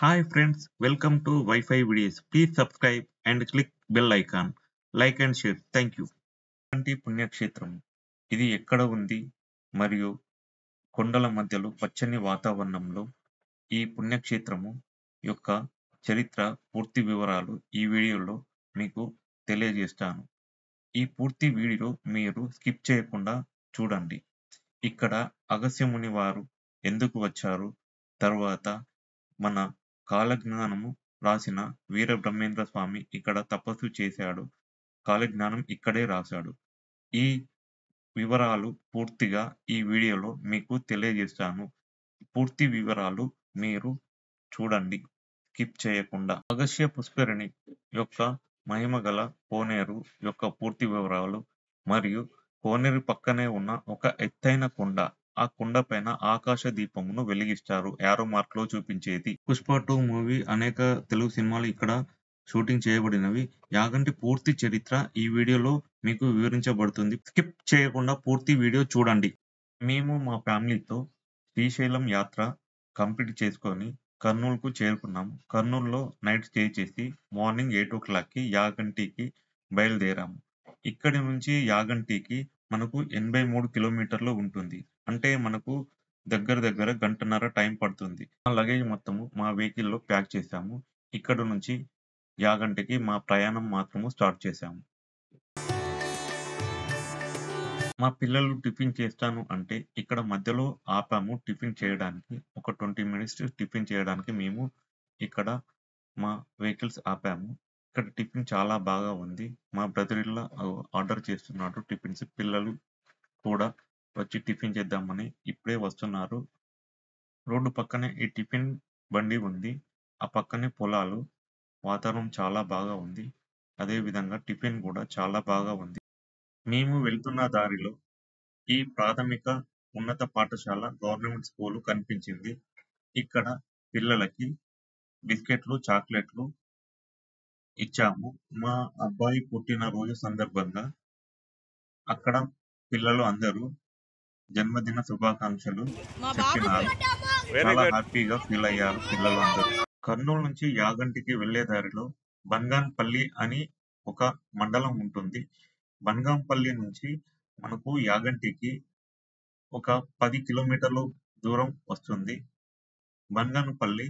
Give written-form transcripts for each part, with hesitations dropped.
Hi friends, welcome to Wi-Fi videos. Please subscribe and click bell icon. Like and share. Thank you. అంటే పుణ్యక్షేత్రం. ఇది ఎక్కడ ఉంది? మరియు కొండల మధ్యలో పచ్చని వాతావరణంలో ఈ పుణ్యక్షేత్రము యొక్క చరిత్ర పూర్తి వివరాలు ఈ వీడియోలో మీకు తెలియజేస్తాను. ఈ పూర్తి వీడియో మీరు స్కిప్ చేయకుండా చూడండి. ఇక్కడ అగస్త్యముని వారు ఎందుకు వచ్చారు? తర్వాత మన కాలజ్ఞానము రాసిన వీరబ్రహ్మేంద్ర స్వామి ఇక్కడ తపస్సు చేశాడు. కాలజ్ఞానం ఇక్కడే రాశాడు. ఈ వివరాలు పూర్తిగా ఈ వీడియోలో మీకు తెలియజేస్తాను. పూర్తి వివరాలు మీరు చూడండి స్కిప్ చేయకుండా. అగస్త్య పుష్కరిణి యొక్క మహిమగల కోనేరు యొక్క పూర్తి వివరాలు మరియు కోనేరు పక్కనే ఉన్న ఒక ఎత్తైన కొండ. ఆ కొండ పైన ఆకాశ దీపమును వెలిగిస్తారు. యారో మార్క్ లో చూపించేది. పుష్ప 2 మూవీ అనేక తెలుగు సినిమాలు ఇక్కడ షూటింగ్ చేయబడినవి. యాగంటి పూర్తి చరిత్ర ఈ వీడియోలో మీకు వివరించబడుతుంది. స్కిప్ చేయకుండా పూర్తి వీడియో చూడండి. మేము మా ఫ్యామిలీతో శ్రీశైలం యాత్ర కంప్లీట్ చేసుకొని కర్నూలుకు చేరుకున్నాము. కర్నూలులో నైట్ స్టే చేసి మార్నింగ్ 8 యాగంటికి బయలుదేరాము. ఇక్కడి నుంచి యాగంటికి మనకు 83 కిలోమీటర్లు ఉంటుంది. అంటే మనకు దగ్గర గంటన్నర టైం పడుతుంది. మా లగేజ్ మొత్తము మా వెహికల్ లో ప్యాక్ చేశాము. ఇక్కడ నుంచి యాగంటికి మా ప్రయాణం మాత్రము స్టార్ట్ చేశాము. మా పిల్లలు టిఫిన్ చేస్తాను అంటే ఇక్కడ మధ్యలో ఆపాము టిఫిన్ చేయడానికి. ఒక 20 మినిట్స్ టిఫిన్ చేయడానికి మేము ఇక్కడ మా వెహికల్స్ ఆపాము. ఇక్కడ టిఫిన్ చాలా బాగా ఉంది. మా బ్రదర్ ఇన్ లా ఆర్డర్ చేస్తున్నాడు టిఫిన్స్. పిల్లలు కూడా వచ్చి టిఫిన్ చేద్దామని ఇప్పుడే వస్తున్నారు. రోడ్డు పక్కనే ఈ టిఫిన్ బండి ఉంది. ఆ పక్కనే పొలాలు. వాతావరణం చాలా బాగా ఉంది. అదే విధంగా టిఫిన్ కూడా చాలా బాగా ఉంది. మేము వెళ్తున్న దారిలో ఈ ప్రాథమిక ఉన్నత పాఠశాల గవర్నమెంట్ స్కూలు కనిపించింది. ఇక్కడ పిల్లలకి బిస్కెట్లు, చాక్లెట్లు ఇచ్చాము. మా అబ్బాయి పుట్టినరోజు సందర్భంగా అక్కడ పిల్లలు అందరూ జన్మదిన శుభాకాంక్షలు చెప్పినారు. చాలా హ్యాపీగా ఫీల్ అయ్యారు పిల్లలు అందరూ. కర్నూలు నుంచి యాగంటికి వెళ్లే దారిలో బన్గాన్పల్లి అని ఒక మండలం ఉంటుంది. బన్గాంపల్లి నుంచి మనకు యాగంటికి ఒక 10 కిలోమీటర్లు దూరం వస్తుంది. బన్గాన్పల్లి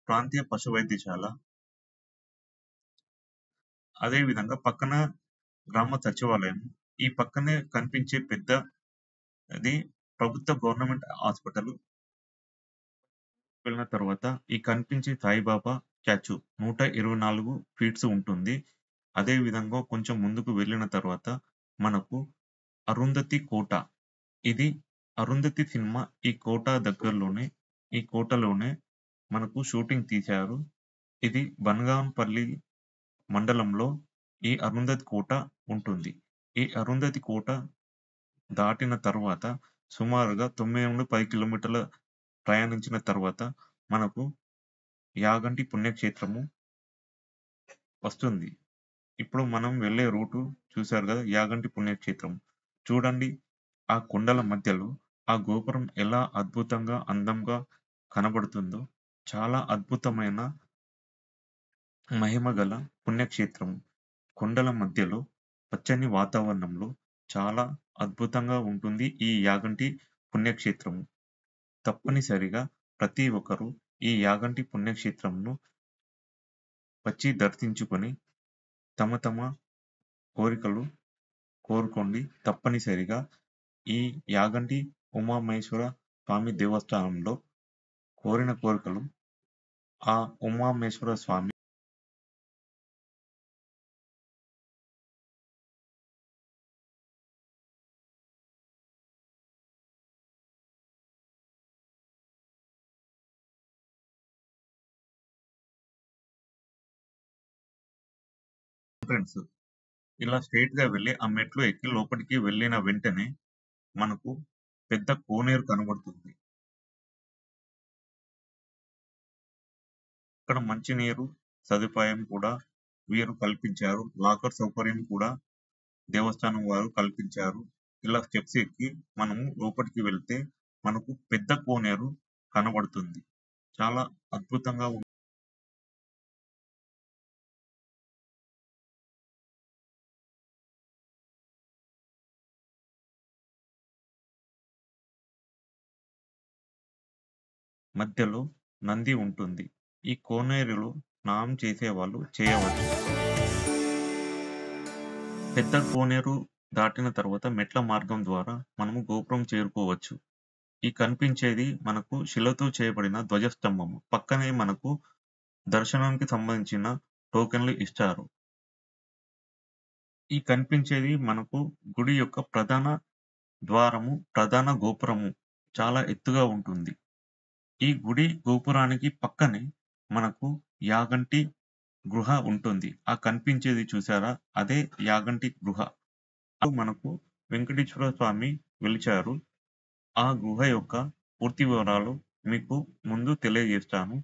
ప్రాంతీయ పశు వైద్యశాల. అదే విధంగా పక్కన గ్రామ సచివాలయం. ఈ పక్కనే కనిపించే పెద్ద అది ప్రభుత్వ గవర్నమెంట్ హాస్పిటల్. వెళ్ళిన తర్వాత ఈ కనిపించే సాయిబాబా స్టాచ్యూ 124 ఫీట్స్ ఉంటుంది. అదే విధంగా కొంచెం ముందుకు వెళ్ళిన తర్వాత మనకు అరుంధతి కోట. ఇది అరుంధతి సినిమా ఈ కోటలోనే మనకు షూటింగ్ తీశారు. ఇది బన్గాన్పల్లి మండలంలో ఈ అరుంధతి కోట ఉంటుంది. ఈ అరుంధతి కోట దాటిన తర్వాత సుమారుగా 9 నుండి 10 కిలోమీటర్ల ప్రయాణించిన తర్వాత మనకు యాగంటి పుణ్యక్షేత్రము వస్తుంది. ఇప్పుడు మనం వెళ్ళే రూటు చూశారు కదా, యాగంటి పుణ్యక్షేత్రం. చూడండి ఆ కొండల మధ్యలో ఆ గోపురం ఎలా అద్భుతంగా అందంగా కనబడుతుందో. చాలా అద్భుతమైన మహిమగల పుణ్యక్షేత్రం. కొండల మధ్యలో పచ్చని వాతావరణంలో చాలా అద్భుతంగా ఉంటుంది ఈ యాగంటి పుణ్యక్షేత్రము. తప్పనిసరిగా ప్రతి ఒక్కరూ ఈ యాగంటి పుణ్యక్షేత్రంను వచ్చి దర్శించుకొని తమ కోరికలు కోరుకోండి. తప్పనిసరిగా ఈ యాగంటి ఉమామహేశ్వర స్వామి దేవస్థానంలో కోరిన కోరికలు ఆ ఉమామహేశ్వర స్వామి ఫ్రెండ్స్ ఇలా స్ట్రెయిట్ గా వెళ్ళి ఆ మెట్లు ఎక్కి లోపలికి వెళ్ళిన వెంటనే మనకు పెద్ద కోనేరు కనబడుతుంది. ఇక్కడ మంచినీరు సదుపాయం కూడా వీరు కల్పించారు. లాకర్ సౌకర్యం కూడా దేవస్థానం వారు కల్పించారు. ఇలా స్టెప్స్ ఎక్కి మనము లోపలికి వెళ్తే మనకు పెద్ద కోనేరు కనబడుతుంది. చాలా అద్భుతంగా మధ్యలో నంది ఉంటుంది. ఈ కోనేరులో స్నానం చేసేవాళ్ళు చేయవచ్చు. పెద్ద కోనేరు దాటిన తర్వాత మెట్ల మార్గం ద్వారా మనము గోపురం చేరుకోవచ్చు. ఈ కనిపించేది మనకు శిలతో చేయబడిన ధ్వజస్తంభము. పక్కనే మనకు దర్శనానికి సంబంధించిన టోకెన్లు ఇస్తారు. ఈ కనిపించేది మనకు గుడి యొక్క ప్రధాన ద్వారము, ప్రధాన గోపురము చాలా ఎత్తుగా ఉంటుంది. ఈ గుడి గోపురానికి పక్కనే మనకు యాగంటి గృహ ఉంటుంది. ఆ కనిపించేది చూసారా? అదే యాగంటి గృహ. మనకు వెంకటేశ్వర స్వామి వెలిచారు. ఆ గుహ యొక్క పూర్తి వివరాలు మీకు ముందు తెలియజేస్తాను.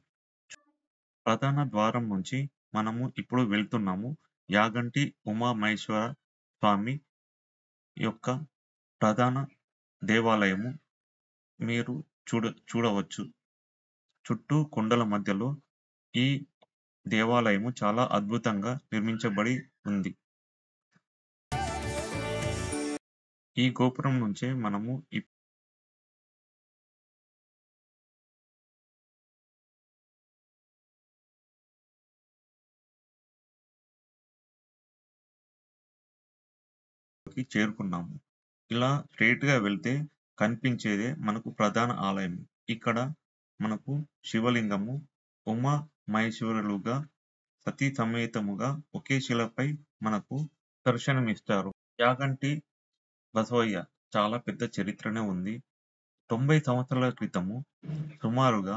ప్రధాన ద్వారం నుంచి మనము ఇప్పుడు వెళ్తున్నాము. యాగంటి ఉమామహేశ్వర స్వామి యొక్క ప్రధాన దేవాలయము మీరు చూడవచ్చు. చుట్టూ కొండల మధ్యలో ఈ దేవాలయము చాలా అద్భుతంగా నిర్మించబడి ఉంది. ఈ గోపురం నుంచే మనము చేరుకున్నాము. ఇలా స్ట్రెయిట్‌గా వెళ్తే కనిపించేదే మనకు ప్రధాన ఆలయం. ఇక్కడ మనకు శివలింగము, ఉమా మహేశ్వరులుగా సతీ సమేతముగా ఒకే శిలపై మనకు దర్శనమిస్తారు. యాగంటి బసవయ్య చాలా పెద్ద చరిత్రనే ఉంది. 90 సంవత్సరాల క్రితము సుమారుగా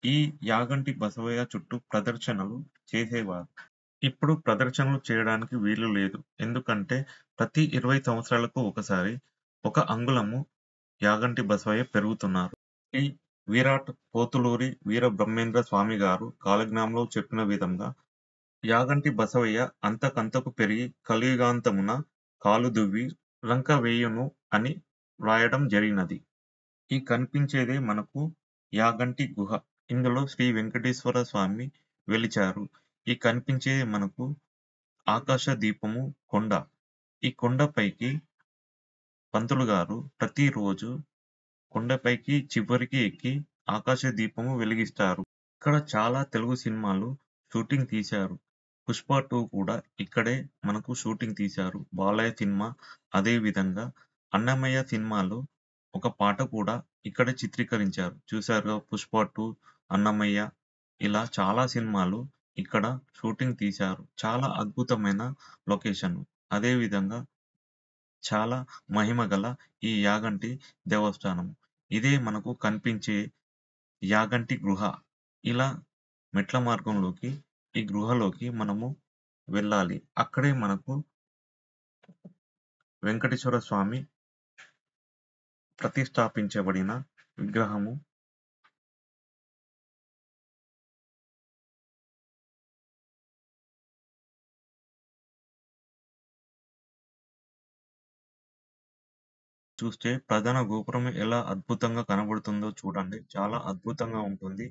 ఈ యాగంటి బసవయ్య చుట్టూ ప్రదర్శనలు చేసేవారు. ఇప్పుడు ప్రదర్శనలు చేయడానికి వీలు లేదు. ఎందుకంటే ప్రతి 20 సంవత్సరాలకు ఒకసారి ఒక అంగుళము యాగంటి బసవయ్య పెరుగుతున్నారు. ఈ విరాట్ పోతులూరి వీరబ్రహ్మేంద్ర స్వామి గారు కాలజ్ఞానంలో చెప్పిన విధంగా యాగంటి బసవయ్య అంతకంతకు పెరిగి కలియుగాంతమున కాలు దువ్వి లంక వేయును అని వ్రాయడం జరిగినది. ఈ కనిపించేదే మనకు యాగంటి గుహ. ఇందులో శ్రీ వెంకటేశ్వర స్వామి వెలిచారు. ఈ కనిపించేది మనకు ఆకాశ దీపము కొండ. ఈ కొండపైకి పంతులు గారు ప్రతిరోజు కొండపైకి చివరికి ఎక్కి ఆకాశ దీపము వెలిగిస్తారు. ఇక్కడ చాలా తెలుగు సినిమాలు షూటింగ్ తీశారు. 'పుష్ప 2' కూడా ఇక్కడే మనకు షూటింగ్ తీశారు. బాలయ్య సినిమా, అదే విధంగా అన్నమయ్య సినిమాలో ఒక పాట కూడా ఇక్కడే చిత్రీకరించారు. చూసారుగా 'పుష్ప 2', అన్నమయ్య ఇలా చాలా సినిమాలు ఇక్కడ షూటింగ్ తీశారు. చాలా అద్భుతమైన లొకేషన్. అదే విధంగా చాలా మహిమగల ఈ యాగంటి దేవస్థానం. ఇదే మనకు కనిపించే యాగంటి గృహ. ఇలా మెట్ల మార్గంలోకి ఈ గృహలోకి మనము వెళ్ళాలి. అక్కడే మనకు వెంకటేశ్వర స్వామి ప్రతిష్ఠాపించబడిన విగ్రహము చూస్తే ప్రధాన గోపురం ఎలా అద్భుతంగా కనబడుతుందో చూడండి. చాలా అద్భుతంగా ఉంటుంది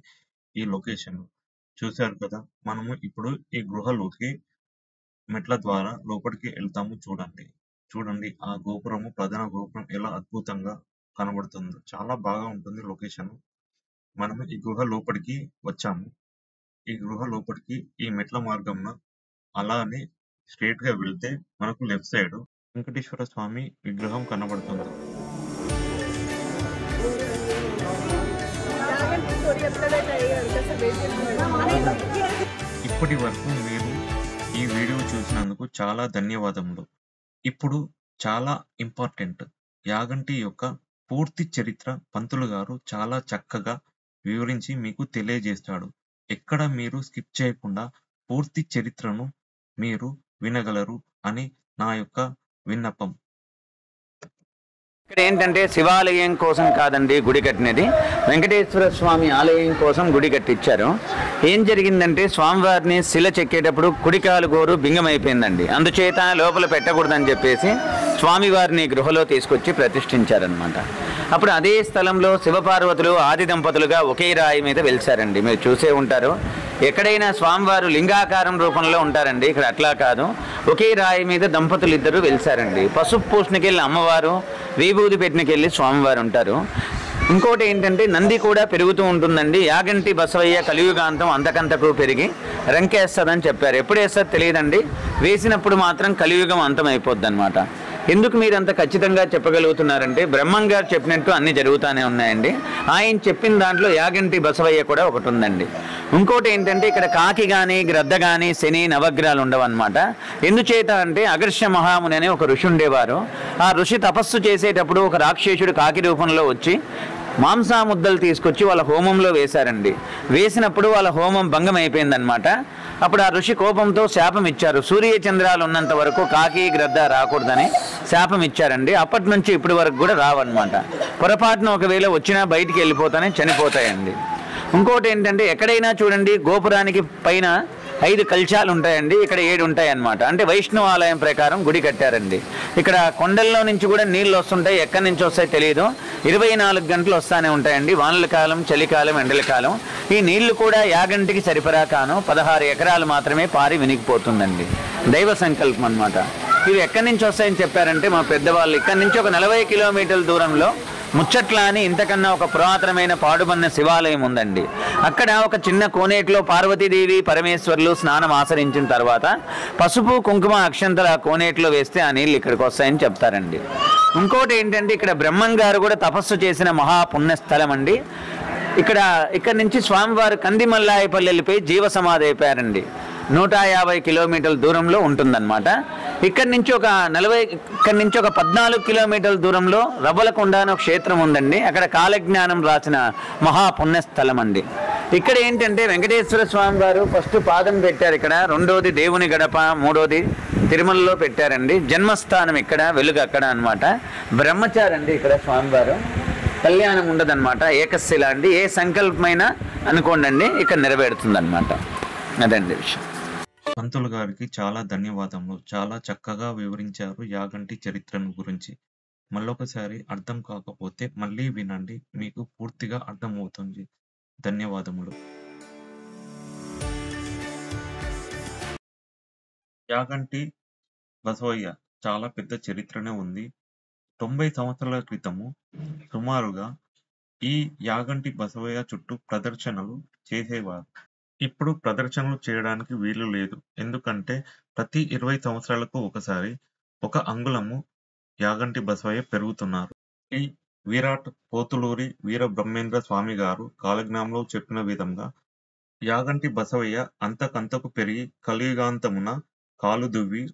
ఈ లొకేషన్. చూసారు కదా! మనము ఇప్పుడు ఈ గృహలోకి మెట్ల ద్వారా లోపలికి వెళ్తాము చూడండి. చూడండి ఆ గోపురము, ప్రధాన గోపురం ఎలా అద్భుతంగా కనబడుతుందో. చాలా బాగా ఉంటుంది లొకేషన్. మనము ఈ గృహ లోపలికి వచ్చాము. ఈ గృహ లోపలికి ఈ మెట్ల మార్గంన అలానే స్ట్రెయిట్‌గా వెళ్తే మనకు లెఫ్ట్ సైడ్ వెంకటేశ్వర స్వామి విగ్రహం కనబడుతుంది. ఇప్పటి వరకు మీరు ఈ వీడియో చూసినందుకు చాలా ధన్యవాదములు. ఇప్పుడు చాలా ఇంపార్టెంట్. యాగంటి యొక్క పూర్తి చరిత్ర పంతులు గారు చాలా చక్కగా వివరించి మీకు తెలియజేస్తాడు. ఎక్కడ మీరు స్కిప్ చేయకుండా పూర్తి చరిత్రను మీరు వినగలరు అని నా యొక్క విన్నపం. ఇక్కడ ఏంటంటే శివాలయం కోసం కాదండి గుడి కట్టినది, వెంకటేశ్వర స్వామి ఆలయం కోసం గుడి కట్టించారు. ఏం జరిగిందంటే స్వామివారిని శిల చెక్కేటప్పుడు కుడికాలు గోరు బింగమైపోయిందండి. అందుచేత లోపల పెట్టకూడదని చెప్పేసి స్వామివారిని గృహలో తీసుకొచ్చి ప్రతిష్ఠించారనమాట. అప్పుడు అదే స్థలంలో శివపార్వతులు ఆది దంపతులుగా ఒకే రాయి మీద వెలిసారండి. మీరు చూసే ఉంటారు, ఎక్కడైనా స్వామివారు లింగాకారం రూపంలో ఉంటారండి, ఇక్కడ అట్లా కాదు, ఒకే రాయి మీద దంపతులు ఇద్దరు వెలిసారండి. పసుపు పూసనకెళ్ళి అమ్మవారు, విభూది పెట్టినకెళ్ళి స్వామివారు ఉంటారు. ఇంకోటి ఏంటంటే నంది కూడా పెరుగుతూ ఉంటుందండి. యాగంటి బసవయ్య కలియుగాంతం అంతకంతకు పెరిగి రంకేస్తుందని చెప్పారు. ఎప్పుడు వేస్తుంది తెలియదండి, వేసినప్పుడు మాత్రం కలియుగం అంతం అయిపోద్ది అనమాట. ఎందుకు మీరు అంత ఖచ్చితంగా చెప్పగలుగుతున్నారంటే బ్రహ్మం గారు చెప్పినట్టు అన్ని జరుగుతూనే ఉన్నాయండి. ఆయన చెప్పిన దాంట్లో యాగంటి బసవయ్య కూడా ఒకటి ఉందండి. ఇంకోటి ఏంటంటే ఇక్కడ కాకి కానీ గ్రద్ద కానీ శని నవగ్రహాలు ఉండవన్నమాట. ఎందుచేత అంటే అగర్ష మహాముని అనే ఒక ఋషి ఉండేవారు. ఆ ఋషి తపస్సు చేసేటప్పుడు ఒక రాక్షసుడు కాకి రూపంలో వచ్చి మాంసాముద్దలు తీసుకొచ్చి వాళ్ళ హోమంలో వేశారండి. వేసినప్పుడు వాళ్ళ హోమం భంగం అయిపోయిందనమాట. అప్పుడు ఆ ఋషి కోపంతో శాపం ఇచ్చారు, సూర్య చంద్రాలు ఉన్నంత వరకు కాకి గ్రద్ద రాకూడదని శాపం ఇచ్చారండి. అప్పటి నుంచి ఇప్పటి వరకు కూడా రావన్నమాట. పొరపాటున ఒకవేళ వచ్చినా బయటికి వెళ్ళిపోతానే చనిపోతాయండి. ఇంకోటి ఏంటంటే ఎక్కడైనా చూడండి గోపురానికి పైన 5 కలశాలు ఉంటాయండి, ఇక్కడ 7 ఉంటాయి అన్నమాట. అంటే వైష్ణవ ఆలయం ప్రకారం గుడి కట్టారండి. ఇక్కడ కొండల్లో నుంచి కూడా నీళ్ళు వస్తుంటాయి, ఎక్కడి నుంచి వస్తాయి తెలియదు, 24 గంటలు వస్తూనే ఉంటాయండి. వానల కాలం, చలికాలం, ఎండల కాలం. ఈ నీళ్లు కూడా యాగంటికి సరిపడా కాను 16 ఎకరాలు మాత్రమే పారి వినిగిపోతుందండి. దైవ సంకల్పం అన్నమాట. ఇవి ఎక్కడి నుంచి వస్తాయని చెప్పారంటే మా పెద్దవాళ్ళు ఇక్కడ నుంచి ఒక 40 కిలోమీటర్ల దూరంలో ముచ్చట్ల అని ఇంతకన్నా ఒక పురాతనమైన పాడుబన్న శివాలయం ఉందండి. అక్కడ ఒక చిన్న కోనేటిలో పార్వతీదేవి పరమేశ్వరులు స్నానం ఆచరించిన తర్వాత పసుపు కుంకుమ అక్షంతలు ఆ కోనేటిలో వేస్తే ఆ నీళ్ళు ఇక్కడికి వస్తాయని చెప్తారండి. ఇంకోటి ఏంటంటే ఇక్కడ బ్రహ్మం గారు కూడా తపస్సు చేసిన మహాపుణ్యస్థలం అండి. ఇక్కడ నుంచి స్వామివారు కందిమల్లాయపల్లి వెళ్ళిపోయి జీవ సమాధి అయిపోయారండి. 150 కిలోమీటర్ల దూరంలో ఉంటుందన్నమాట. ఇక్కడి నుంచి ఒక 14 కిలోమీటర్ల దూరంలో రవ్వలకొండ అనే ఒక క్షేత్రం ఉందండి. అక్కడ కాలజ్ఞానం రాసిన మహాపుణ్యస్థలం అండి. ఇక్కడ ఏంటంటే వెంకటేశ్వర స్వామి వారు ఫస్ట్ పాదం పెట్టారు ఇక్కడ, రెండోది దేవుని గడప, మూడోది తిరుమలలో పెట్టారండి. జన్మస్థానం ఇక్కడ, వెలుగు అక్కడ అనమాట. బ్రహ్మచారండి ఇక్కడ స్వామివారు, కళ్యాణం ఉండదన్నమాట. ఏకశిల అండి, ఏ సంకల్పమైనా అనుకోండి ఇక్కడ నెరవేరుతుంది అనమాట. అదండి విషయం. పంతులు గారికి చాలా ధన్యవాదములు. చాలా చక్కగా వివరించారు యాగంటి చరిత్రను గురించి. మళ్ళొకసారి అర్థం కాకపోతే మళ్ళీ వినండి, మీకు పూర్తిగా అర్థమవుతుంది. ధన్యవాదములు. యాగంటి బసవయ్య చాలా పెద్ద చరిత్రనే ఉంది. 90 సంవత్సరాల క్రితము సుమారుగా ఈ యాగంటి బసవయ్య చుట్టూ ప్రదర్శనలు చేసేవారు. ఇప్పుడు ప్రదర్శనలు చేయడానికి వీలు లేదు. ఎందుకంటే ప్రతి 20 సంవత్సరాలకు ఒకసారి 1 అంగుళము యాగంటి బసవయ్య పెరుగుతున్నారు. ఈ విరాట్ పోతులూరి వీరబ్రహ్మేంద్ర స్వామి గారు కాలజ్ఞానంలో చెప్పిన విధంగా యాగంటి బసవయ్య అంతకంతకు పెరిగి కలియుగాంతమున కాలు దువ్వి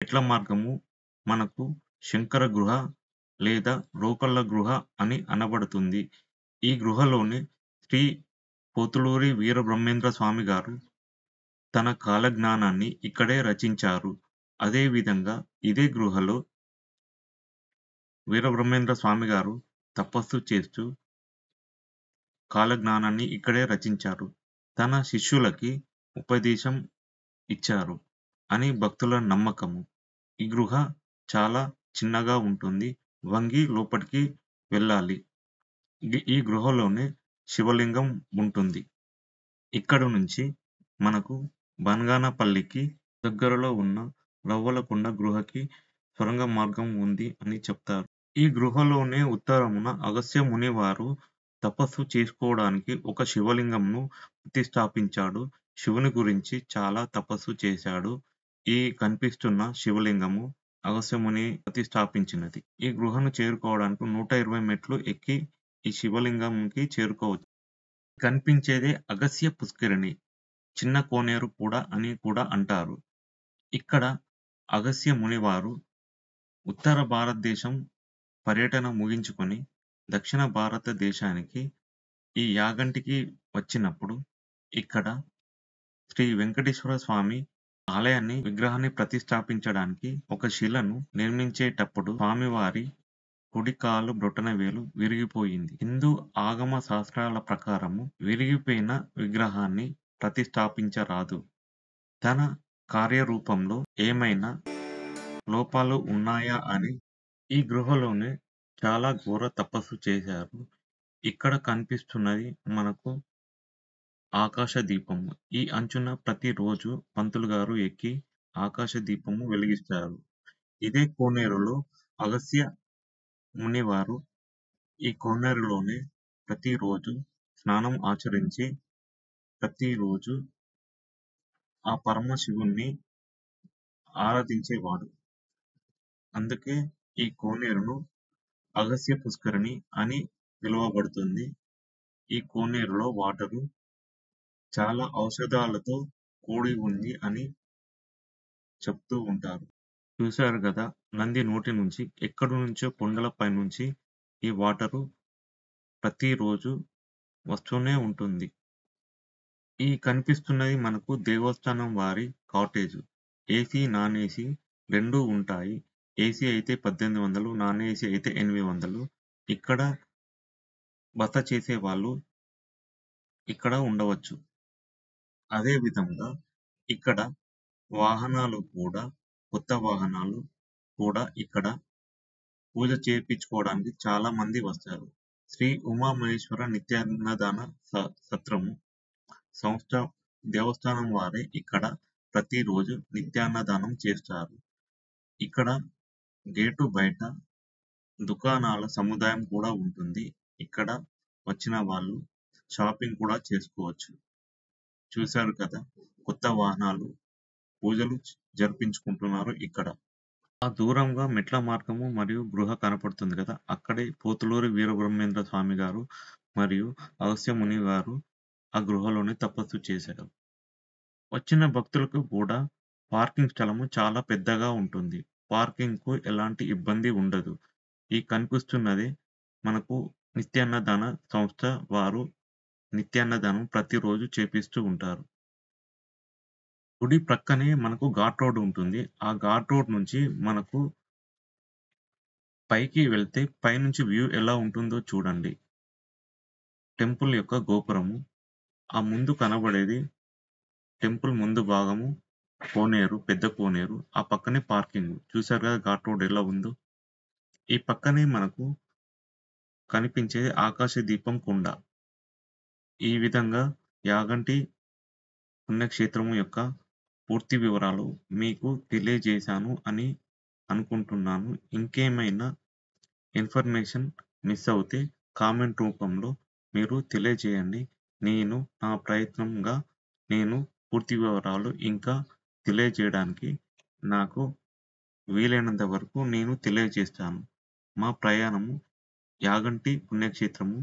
మెట్ల మార్గము మనకు శంకర గృహ లేదా రోకళ్ళ గృహ అని అనబడుతుంది. ఈ గృహలోనే శ్రీ పోతులూరి వీరబ్రహ్మేంద్ర స్వామి గారు తన కాలజ్ఞానాన్ని ఇక్కడే రచించారు. అదే విధంగా ఇదే గృహలో వీరబ్రహ్మేంద్ర స్వామి గారు తపస్సు చేస్తూ కాలజ్ఞానాన్ని ఇక్కడే రచించారు. తన శిష్యులకి ఉపదేశం ఇచ్చారు అని భక్తుల నమ్మకము. ఈ గృహ చాలా చిన్నగా ఉంటుంది. వంగి లోపటికి వెళ్ళాలి. ఈ గృహలోనే శివలింగం ఉంటుంది. ఇక్కడ నుంచి మనకు బనగానపల్లికి దగ్గరలో ఉన్న రవ్వలకొండ గుహకి సొరంగ మార్గం ఉంది అని చెప్తారు. ఈ గృహలోనే ఉత్తరమున అగస్త్య ముని వారు తపస్సు చేసుకోవడానికి ఒక శివలింగంను ప్రతిష్ఠాపించాడు. శివుని గురించి చాలా తపస్సు చేశాడు. ఈ కనిపిస్తున్న శివలింగము అగస్త్య ముని ప్రతిష్ఠాపించినది. ఈ గృహను చేరుకోవడానికి 120 మెట్లు ఎక్కి ఈ శివలింగంకి చేరుకోవచ్చు. కనిపించేదే అగస్త్య పుష్కరిణి, చిన్న కోనేరు కూడా అని కూడా అంటారు. ఇక్కడ అగస్త్య మునివారు ఉత్తర భారతదేశం పర్యటన ముగించుకొని దక్షిణ భారతదేశానికి ఈ యాగంటికి వచ్చినప్పుడు ఇక్కడ శ్రీ వెంకటేశ్వర స్వామి విగ్రహాన్ని ప్రతిష్ఠాపించడానికి ఒక శిలను నిర్మించేటప్పుడు స్వామివారి కుడి కాలు బ్రొటనవేలు విరిగిపోయింది. హిందూ ఆగమ శాస్త్రాల ప్రకారము విరిగిపోయిన విగ్రహాన్ని ప్రతిష్ఠాపించరాదు. తన కార్యరూపంలో ఏమైనా లోపాలు ఉన్నాయా అని ఈ గృహలోనే చాలా ఘోర తపస్సు చేశారు. ఇక్కడ కనిపిస్తున్నది మనకు ఆకాశ దీపము. ఈ అంచున ప్రతిరోజు పంతులు గారు ఎక్కి ఆకాశ దీపము వెలిగిస్తారు. ఇదే కోనేరులో అగస్త్య మునివారు ఈ కోనేరులోనే ప్రతిరోజు స్నానం ఆచరించి ప్రతిరోజు ఆ పరమశివుణ్ణి ఆరాధించేవాడు. అందుకే ఈ కోనేరును అగస్త్య పుష్కరిణి అని పిలువబడుతుంది. ఈ కోనేరులో వాటరు చాలా ఔషధాలతో కూడి ఉంది అని చెప్తూ ఉంటారు. చూశారు కదా, నంది నోటి నుంచి ఎక్కడి నుంచో కొండలపై నుంచి ఈ వాటరు ప్రతిరోజు వస్తూనే ఉంటుంది. ఈ కనిపిస్తున్నది మనకు దేవస్థానం వారి కాటేజ్. ఏసీ, నాన్ ఏసీ రెండూ ఉంటాయి. ఏసీ అయితే 1800, నాన్ ఏసీ అయితే 800. ఇక్కడ బస చేసే వాళ్ళు ఇక్కడ ఉండవచ్చు. అదే విధంగా ఇక్కడ వాహనాలు కూడా, కొత్త వాహనాలు కూడా ఇక్కడ పూజ చేయించుకోవడానికి చాలా మంది వస్తారు. శ్రీ ఉమామహేశ్వర నిత్యాన్నదాన సత్రము సంస్థ దేవస్థానం వారే ఇక్కడ ప్రతిరోజు నిత్యాన్నదానం చేస్తారు. ఇక్కడ గేటు బయట దుకాణాల సముదాయం కూడా ఉంటుంది. ఇక్కడ వచ్చిన వాళ్ళు షాపింగ్ కూడా చేసుకోవచ్చు. చూశారు కదా, కొత్త వాహనాలు పూజలు జరిపించుకుంటున్నారు ఇక్కడ. ఆ దూరంగా మెట్ల మార్గము మరియు గృహ కనపడుతుంది కదా, అక్కడే పోతులూరి వీరబ్రహ్మేంద్ర స్వామి గారు మరియు అగస్త్య ముని గారు ఆ గృహలోనే తపస్సు చేశారు. వచ్చిన భక్తులకు కూడా పార్కింగ్ స్థలము చాలా పెద్దగా ఉంటుంది. పార్కింగ్ కు ఎలాంటి ఇబ్బంది ఉండదు. ఈ కనిపిస్తున్నదే మనకు నిత్యాన్నదాన సంస్థ వారు నిత్యాన్నదానం ప్రతిరోజు చేపిస్తూ ఉంటారు. గుడి ప్రక్కనే మనకు ఘాట్ రోడ్ ఉంటుంది. ఆ ఘాట్ రోడ్ నుంచి మనకు పైకి వెళ్తే పైనుంచి వ్యూ ఎలా ఉంటుందో చూడండి. టెంపుల్ యొక్క గోపురము, ఆ ముందు కనబడేది టెంపుల్ ముందు భాగము కోనేరు, పెద్ద కోనేరు. ఆ పక్కనే పార్కింగ్. చూశారు కదా ఘాట్ రోడ్ ఎలా ఉందో. ఈ పక్కనే మనకు కనిపించేది ఆకాశ దీపం కుండ. ఈ విధంగా యాగంటి పుణ్యక్షేత్రము యొక్క పూర్తి వివరాలు మీకు తెలియజేశాను అని అనుకుంటున్నాను. ఇంకేమైనా ఇన్ఫర్మేషన్ మిస్ అవుతే కామెంట్ రూపంలో మీరు తెలియజేయండి. నేను నా ప్రయత్నంగా పూర్తి వివరాలు ఇంకా తెలియజేయడానికి నాకు వీలైనంత వరకు నేను తెలియజేస్తాను. మా ప్రయాణము యాగంటి పుణ్యక్షేత్రము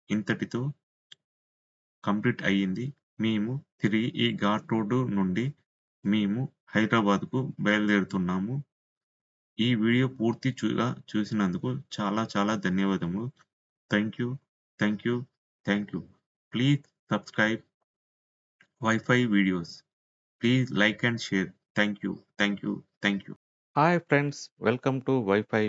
ఇంతటితో కంప్లీట్ అయ్యింది. మేము తిరిగి ఈ ఘాట్ రోడ్డు నుండి మేము హైదరాబాద్కు బయలుదేరుతున్నాము. ఈ వీడియో పూర్తిగా చూసినందుకు చాలా చాలా ధన్యవాదములు. Thank you. Please subscribe wifi videos. Please like and share. Thank you. Hi friends, welcome to Wi-Fi